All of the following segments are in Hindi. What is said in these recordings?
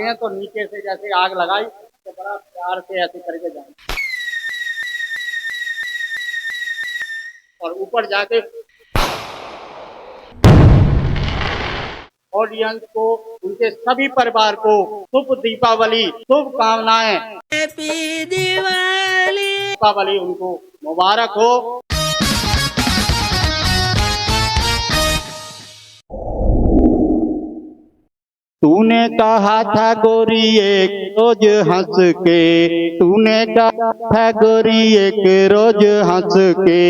हैं तो नीचे से जैसे आग लगाई तो बड़ा प्यार से ऐसे करके जाए और ऊपर जाके ऑडियंस को, उनके सभी परिवार को शुभ दीपावली, शुभ कामनाएं। हैप्पी दिवाली। दीपावली उनको मुबारक हो। तूने कहा था गोरी एक रोज हंस के, तूने कहा था गोरी एक रोज हंस के,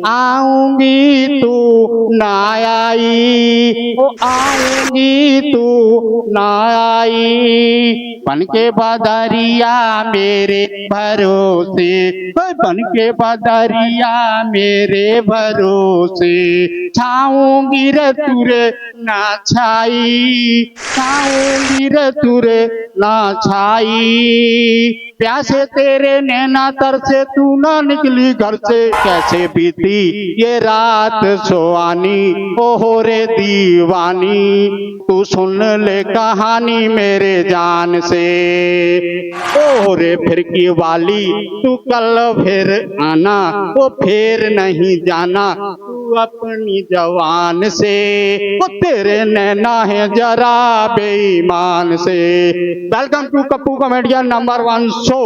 आऊंगी तू ना आई, ओ आऊंगी तू ना आई, बन के बदरिया मेरे भरोसे, बन के बदरिया मेरे भरोसे, छाऊंगी रे तुरे ना छाई, छाऊंगी रे तुरे ना छाई, प्यासे तेरे नैना तर से तू ना निकली घर से, कैसे बीती ये रात सोआनी, ओहो रे दीवानी, तू सुन ले कहानी मेरे जान से, ओहो रे फिरकी वाली तू कल फिर आना, वो फिर नहीं जाना तू अपनी जवान से, वो तेरे नैना है जरा बेईमान से। Welcome to Kappu comedian number 1 show.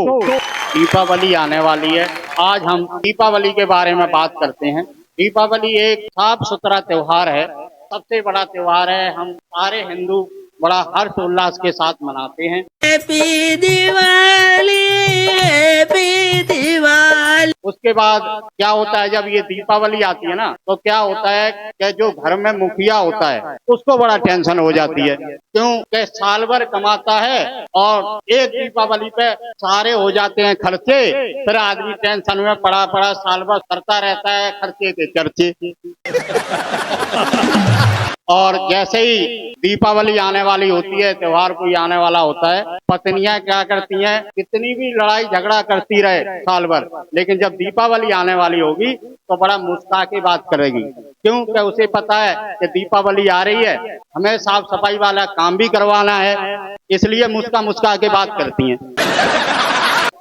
Deepavali आने वाली है, आज हम दीपावली के बारे में बात करते हैं। दीपावली एक साफ सुथरा त्योहार है, सबसे बड़ा त्योहार है, हम सारे हिंदू बड़ा हर्ष उल्लास के साथ मनाते हैं। Happy Diwali, happy Diwali. उसके बाद क्या होता है, जब ये दीपावली आती है ना तो क्या होता है कि जो घर में मुखिया होता है उसको बड़ा टेंशन हो जाती है, क्यों कि साल भर कमाता है और एक दीपावली पे सारे हो जाते हैं खर्चे, फिर आदमी टेंशन में पड़ा पड़ा साल भर करता रहता है खर्चे के चर्चे। और जैसे ही दीपावली आने वाली होती है, त्योहार कोई आने वाला होता है, पत्नियां क्या करती हैं, कितनी भी लड़ाई झगड़ा करती रहे साल भर, लेकिन जब दीपावली आने वाली होगी तो बड़ा मुस्कुरा के बात करेगी, क्यों कि उसे पता है कि दीपावली आ रही है, हमें साफ सफाई वाला काम भी करवाना है, इसलिए मुस्कुरा के बात करती हैं।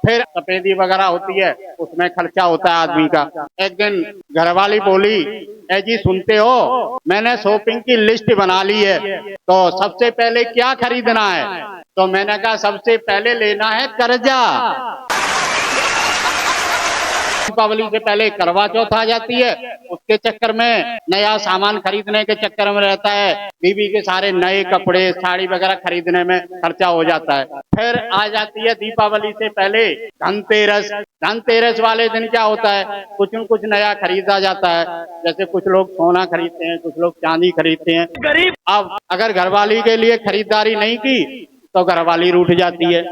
फिर सफेदी वगैरह होती है, उसमें खर्चा होता है आदमी का। एक दिन घरवाली बोली, ए जी सुनते हो, मैंने शॉपिंग की लिस्ट बना ली है, तो सबसे पहले क्या खरीदना है? तो मैंने कहा सबसे पहले लेना है कर्जा। दीपावली से पहले करवा चौथ आ जाती है, उसके चक्कर में नया सामान खरीदने के चक्कर में रहता है, बीवी के सारे नए कपड़े साड़ी वगैरह खरीदने में खर्चा हो जाता है। फिर आ जाती है दीपावली से पहले धनतेरस। धनतेरस वाले दिन क्या होता है, कुछ न कुछ नया खरीदा जाता है, जैसे कुछ लोग सोना खरीदते हैं, कुछ लोग चांदी खरीदते हैं। गरीब अब अगर घरवाली के लिए खरीदारी नहीं की तो घरवाली रूठ जाती है।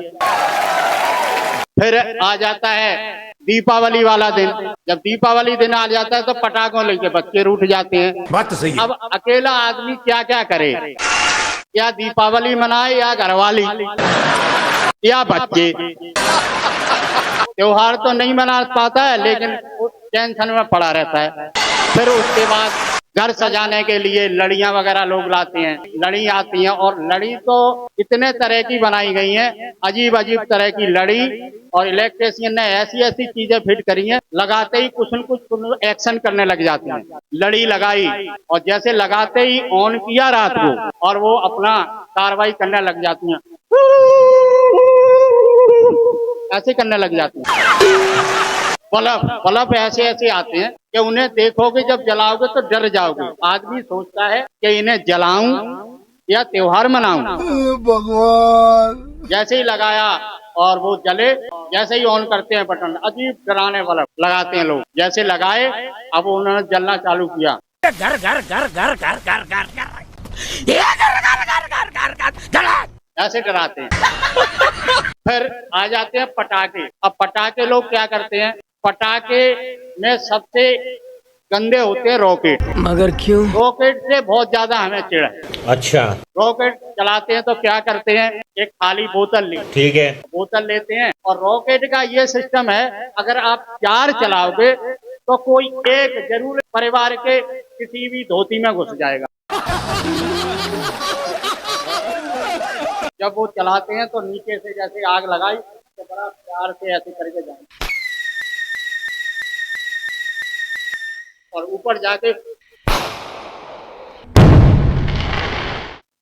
फिर आ जाता है दीपावली वाला दिन। जब दीपावली दिन आ जाता है तो पटाखों लेके बच्चे रूठ जाते हैं। बात तो सही है। अब अकेला आदमी क्या क्या करे, या दीपावली मनाए या घरवाली या बच्चे। त्योहार तो नहीं मना पाता है लेकिन टेंशन में पड़ा रहता है। फिर उसके बाद घर सजाने के लिए लड़ियां वगैरह लोग लाते हैं, लड़ी आती हैं, और लड़ी तो इतने तरह की बनाई गई हैं, अजीब अजीब तरह की लड़ी, और इलेक्ट्रिशियन ने ऐसी ऐसी चीजें फिट करी हैं, लगाते ही कुछ न कुछ एक्शन करने लग जाते हैं। लड़ी लगाई और जैसे लगाते ही ऑन किया रात को, और वो अपना कार्रवाई करने लग जाती हैं, ऐसे करने लग जाती हैं। बल्ब बल्ब ऐसे ऐसे आते हैं कि उन्हें देखोगे जब जलाओगे तो डर जाओगे। आदमी सोचता है कि इन्हें जलाऊं या त्योहार मनाऊं। भगवान। जैसे ही लगाया और वो जले, जैसे ही ऑन करते हैं बटन, अजीब डराने बल्ब लगाते हैं लोग। जैसे लगाए अब उन्होंने जलना चालू किया, घर घर घर घर घर घर घर घर ऐसे डराते हैं। फिर आ जाते हैं पटाखे। अब पटाखे लोग क्या करते हैं, पटाखे में सबसे गंदे होते हैं रॉकेट। मगर क्यों? रॉकेट से बहुत ज्यादा हमें चिढ़ है। अच्छा, रॉकेट चलाते हैं तो क्या करते हैं, एक खाली बोतल ली, ठीक है, बोतल लेते हैं, और रॉकेट का ये सिस्टम है, अगर आप 4 चलाओगे तो कोई एक जरूर परिवार के किसी भी धोती में घुस जाएगा। जब वो चलाते हैं तो नीचे से जैसे आग लगाई तो बड़ा प्यार से ऐसे करके जाए और ऊपर जाके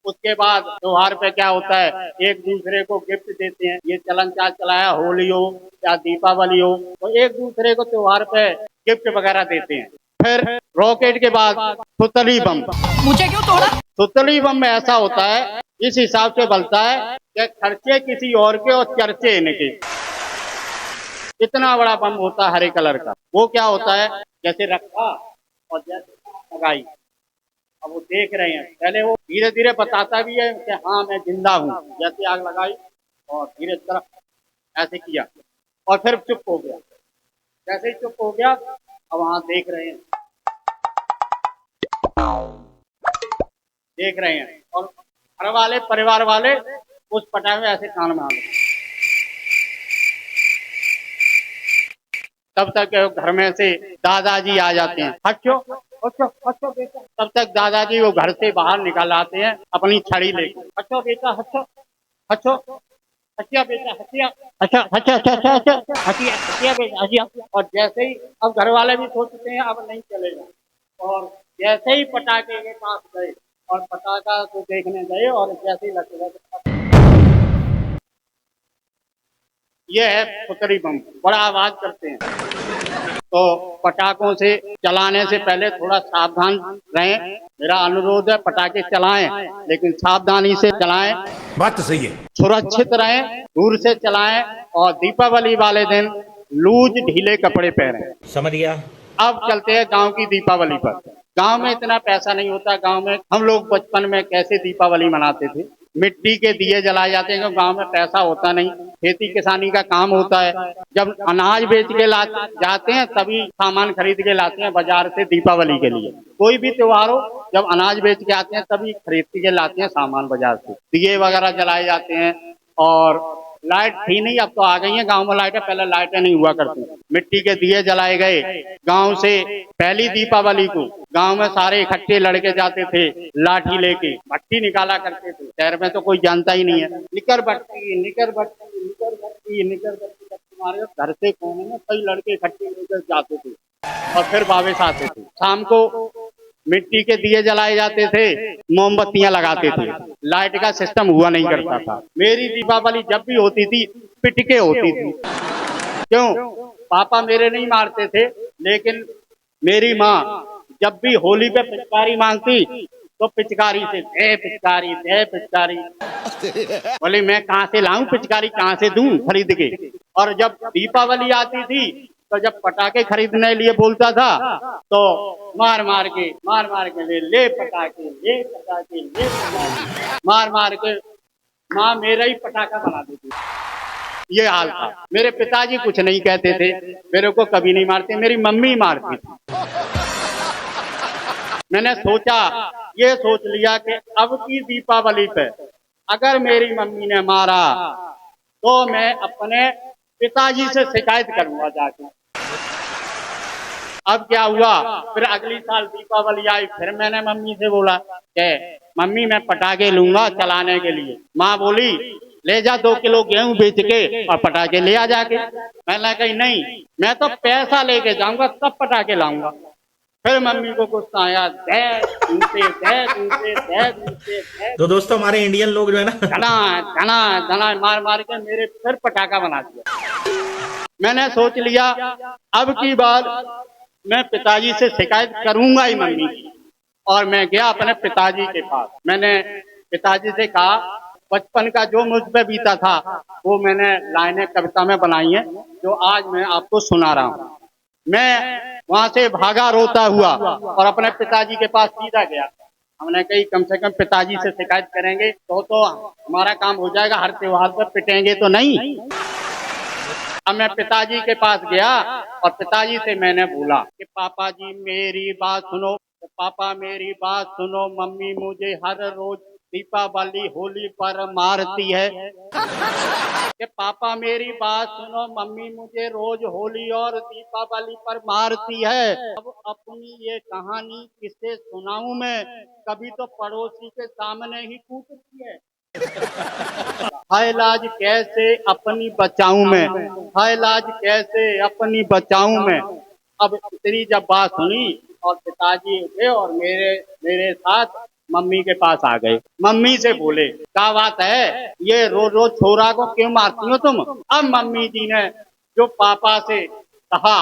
उसके बाद त्योहार पे क्या होता है, एक दूसरे को गिफ्ट देते हैं। ये चलन चाल चलाया, होली हो या दीपावली हो, तो एक दूसरे को त्योहार पे गिफ्ट वगैरह देते हैं। फिर रॉकेट के बाद सुतली बम। मुझे क्यों तोड़ा? सुतली बम में ऐसा होता है, इस हिसाब से बनता है कि खर्चे किसी और के और चर्चे इनके। इतना बड़ा बम होता है हरे कलर का। वो क्या होता है, जैसे रखा और जैसे लगाई। अब वो देख रहे हैं, पहले वो धीरे धीरे बताता भी है कि हाँ मैं जिंदा हूँ। जैसे आग लगाई और धीरे तरफ ऐसे किया और फिर चुप हो गया। जैसे ही चुप हो गया, अब वहां देख रहे हैं और घर वाले परिवार वाले उस पटाखे में ऐसे कान में आ गए। तब तक घर में से दादाजी आ जाते हैं। हटो हटो हटो बेटा। तब तक दादाजी वो घर से बाहर निकल आते हैं अपनी छड़ी लेकर। हटो बेटा हटो हटो, हटिया बेटा हटिया, अच्छा अच्छा अच्छा अच्छा अच्छा हटिया हटिया बेटा हटिया। और जैसे ही अब घर वाले भी सोचते हैं अब नहीं चलेगा, और जैसे ही पटाखे के पास गए और पटाखा को देखने गए और जैसे ही लगे, ये है फुकरी बम, बड़ा आवाज करते हैं। तो पटाखों से चलाने से पहले थोड़ा सावधान रहें। मेरा अनुरोध है, पटाखे चलाएं लेकिन सावधानी से चलाएं, बात तो सही है। सुरक्षित रहें, दूर से चलाएं और दीपावली वाले दिन लूज ढीले कपड़े पहनें। समझ गया। अब चलते हैं गांव की दीपावली पर। गांव में इतना पैसा नहीं होता। गांव में हम लोग बचपन में कैसे दीपावली मनाते थे, मिट्टी के दिए जलाए जाते हैं। गांव में पैसा होता नहीं, खेती किसानी का काम होता है। जब अनाज बेच के ला जाते हैं तभी सामान खरीद के लाते हैं बाजार से दीपावली के लिए। कोई भी त्योहार हो, जब अनाज बेच के आते हैं तभी खरीद के लाते हैं सामान बाजार से। दिए वगैरह जलाए जाते हैं। और लाइट थी नहीं, अब तो आ गई है गांव में लाइटें, पहले लाइटें नहीं हुआ करती। मिट्टी के दिए जलाए गए। गांव से पहली दीपावली को गांव में सारे इकट्ठे लड़के जाते थे, लाठी लेके भट्टी निकाला करते थे। शहर में तो कोई जानता ही नहीं है। निकर भट्टी निकर भट्टी निकर भट्टी निकर भट्टी, हमारे घर से कोने में कई लड़के इकट्ठे लेकर जाते थे और फिर वापस आते थे। शाम को मिट्टी के दिए जलाए जाते थे, मोमबत्तियां लगाते थे। लाइट का सिस्टम हुआ नहीं करता था। मेरी दीपावली जब भी होती थी पिटके होती थी। क्यों? पापा मेरे नहीं मारते थे, लेकिन मेरी माँ जब भी होली पे पिचकारी मांगती तो पिचकारी से दे पिचकारी दे पिचकारी। बोले मैं कहाँ से लाऊं पिचकारी, कहाँ से दूं खरीद के। और जब दीपावली आती थी तो जब पटाखे खरीदने लिए बोलता था तो मार मार के ले पटाखे ले पटाखे ले पटाखे, मार के माँ मेरा ही पटाखा बना देती। ये हाल था। मेरे पिताजी कुछ नहीं कहते थे, मेरे को कभी नहीं मारते, मेरी मम्मी मारती थी। मैंने सोचा, ये सोच लिया कि अब की दीपावली पे अगर मेरी मम्मी ने मारा तो मैं अपने पिताजी से शिकायत करूंगा जाके। अब क्या हुआ, फिर अगली साल दीपावली आई, फिर मैंने मम्मी से बोला कि मम्मी मैं पटाखे लूंगा चलाने के लिए। माँ बोली ले जा 2 किलो गेहूं बेच के और पटाखे ले आ जाके। मैंने कही नहीं, मैं तो पैसा लेके जाऊंगा तब पटाखे लाऊंगा। फिर मम्मी को गुस्सा आया, तो दोस्तों हमारे इंडियन लोग जो है ना, धना मार मार के मेरे फिर पटाखा बना दिया। मैंने सोच लिया अब की बार मैं पिताजी से शिकायत करूंगा ही मम्मी की। और मैं गया अपने पिताजी के पास। मैंने पिताजी से कहा बचपन का जो मुझ पे बीता था वो मैंने लाइनें कविता में बनाई है, जो आज मैं आपको सुना रहा हूँ। मैं वहां से भागा रोता हुआ और अपने पिताजी के पास सीधा गया। हमने कही कम से कम पिताजी से शिकायत करेंगे तो हमारा काम हो जाएगा, हर त्योहार पर पिटेंगे तो नहीं। अब मैं पिताजी के पास गया और पिताजी से मैंने बोला कि पापा जी मेरी बात सुनो, पापा मेरी बात सुनो, मम्मी मुझे हर रोज दीपावली होली पर मारती है। कि पापा मेरी बात सुनो, मम्मी मुझे रोज होली और दीपावली पर मारती है। अब अपनी ये कहानी किससे सुनाऊं मैं, कभी तो पड़ोसी के सामने ही कूटती है, हाय लाज कैसे अपनी बचाऊं मैं, हाय लाज कैसे अपनी बचाऊं मैं। अब इतनी जब बात सुनी और पिताजी उठे और मेरे मेरे साथ मम्मी के पास आ गए। मम्मी से बोले क्या बात है, ये रोज रोज छोरा को क्यों मारती हो तुम। अब मम्मी जी ने जो पापा से कहा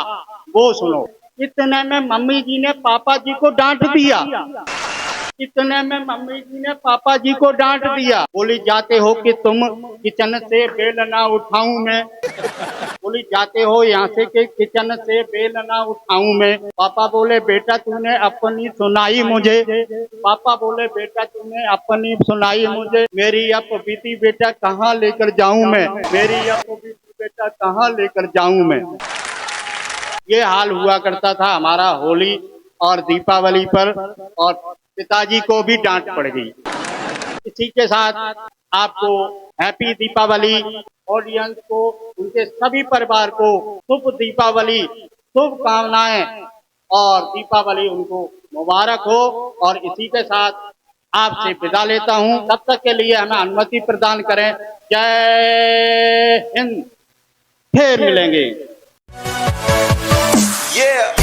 वो सुनो। इतने में मम्मी जी ने पापा जी को डांट दिया, इतने में मम्मी जी ने पापा जी को डांट दिया। बोली जाते हो कि तुम किचन से बेलना उठाऊं मैं, बोली जाते हो यहाँ से कि किचन से बेलना उठाऊं मैं। पापा बोले बेटा तूने अपनी सुनाई मुझे, पापा बोले बेटा तूने अपनी सुनाई मुझे। मेरी अब बीती बेटा कहाँ लेकर जाऊं मैं, मेरी अब बीती बेटा कहाँ लेकर जाऊं मैं। ये हाल हुआ करता था हमारा होली और दीपावली पर, और पिताजी को भी डांट पड़ गई। इसी के साथ आपको हैप्पी दीपावली, ऑडियंस को, उनके सभी परिवार को शुभ दीपावली, शुभकामनाएं और दीपावली उनको मुबारक हो। और इसी के साथ आपसे विदा लेता हूं, तब तक के लिए हमें अनुमति प्रदान करें। जय हिंद, फिर मिलेंगे। Yeah.